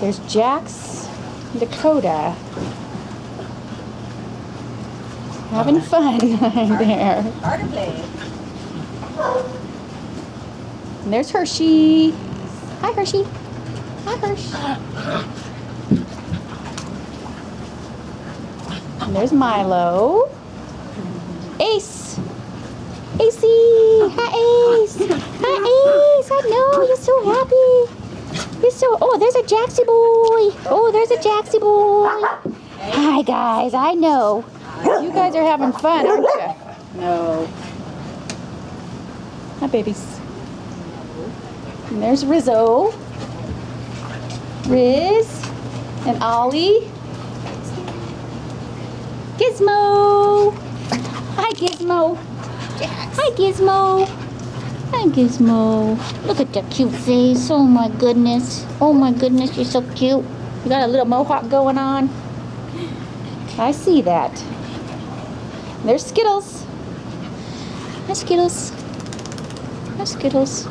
There's Jax, Dakota. Having fun there. Hard to play. And there's Hershey. Hi, Hershey. Hi, Hersh. And there's Milo. Ace. Acey. Hi, Ace. Hi, Ace. I know. You're so happy. You're so... Oh, there's a Jaxie boy. Oh, there's a Jaxie boy. Hi, guys. I know. You guys are having fun, aren't you? No. Hi, babies. And there's Rizzo. Riz. And Ollie. Gizmo. Hi, Gizmo. Hi, Gizmo. Hi, Gizmo. Look at that cute face. Oh, my goodness. Oh, my goodness. You're so cute. You got a little mohawk going on. I see that. There's Skittles. Hi, Skittles. Hi, Skittles.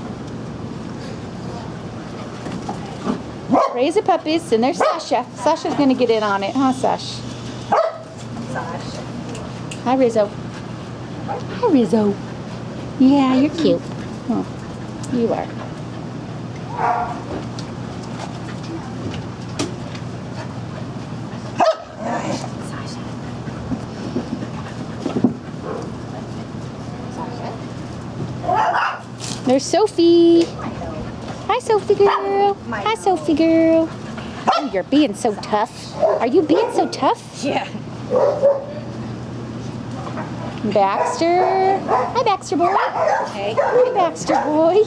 Crazy puppies. And there's Sasha. Sasha's going to get in on it, huh, Sash? Hi, Rizzo. Hi, Rizzo. Yeah, you're cute. Huh. You are. There's Sophie. Hi, Sophie girl. Hi, Sophie girl. Oh, you're being so tough. Are you being so tough? Yeah. Baxter. Hi, Baxter boy. Hey. Hi, Baxter boy.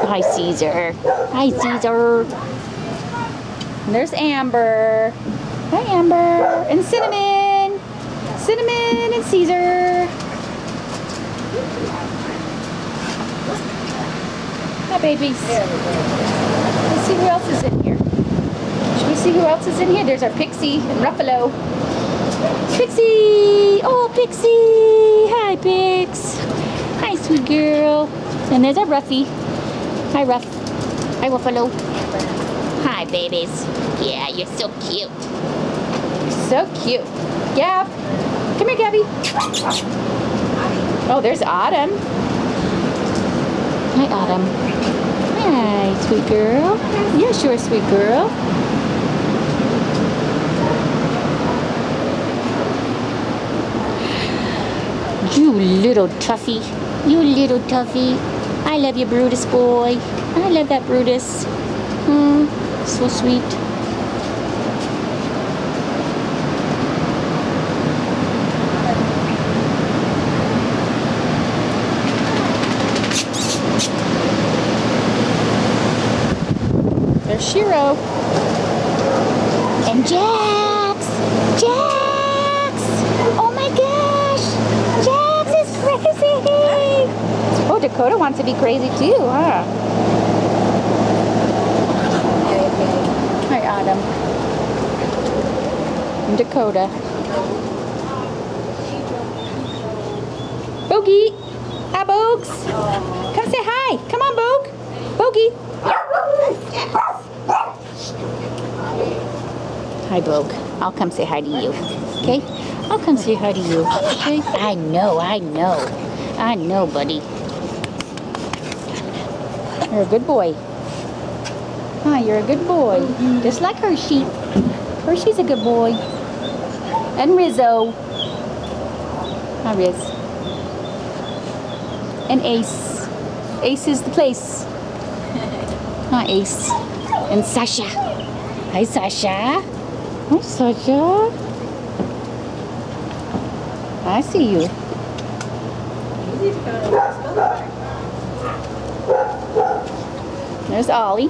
Hi, Caesar. Hi, Caesar. And there's Amber. Hi, Amber. And Cinnamon. Cinnamon and Caesar. Hi, babies. Let's see who else is in here. Should we see who else is in here? There's our Pixie and Ruffalo. Pixie! Oh, Pixie! Hi, Pix. Hi, sweet girl. And there's our Ruffy. Hi, Ruff. Hi, Ruffalo. Hi, babies. Yeah, you're so cute. You're so cute. Gab. Come here, Gabby. Oh, there's Autumn. Hi, Autumn. Hi, sweet girl. Yeah, sure, sweet girl. You little toughie. You little toughie. I love you, Brutus boy. I love that Brutus. So sweet. There's Shiro. And Jax! Jax! Oh my gosh! Jax is crazy! Oh, Dakota wants to be crazy too, huh? Hi, Autumn. And Dakota. Bogey! Hi, Bogues! Come say hi! Come on, Bogue! Bogey! Hi, Bogue. I'll come say hi to you. Okay? I'll come say hi to you. Okay? I know, buddy. You're a good boy. Huh, you're a good boy. Just like Hershey. Hershey's a good boy. And Rizzo. Hi, Riz. And Ace. Ace is the place. Hi, Ace. And Sasha. Hi, Sasha. Hi, Sasha. I see you. There's Ollie.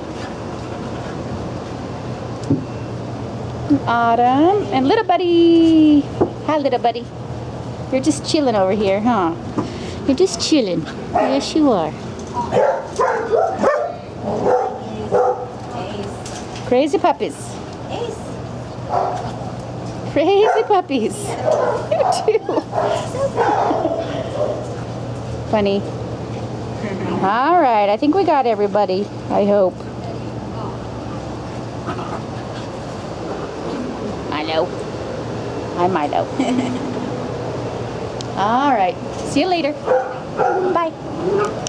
Autumn. And little buddy. Hi, little buddy. You're just chilling over here, huh? You're just chilling. Yes, you are. Crazy puppies. Crazy puppies. You too. funny. All right, I think we got everybody. I hope. Milo. Hi, Milo. All right. See you later. Bye.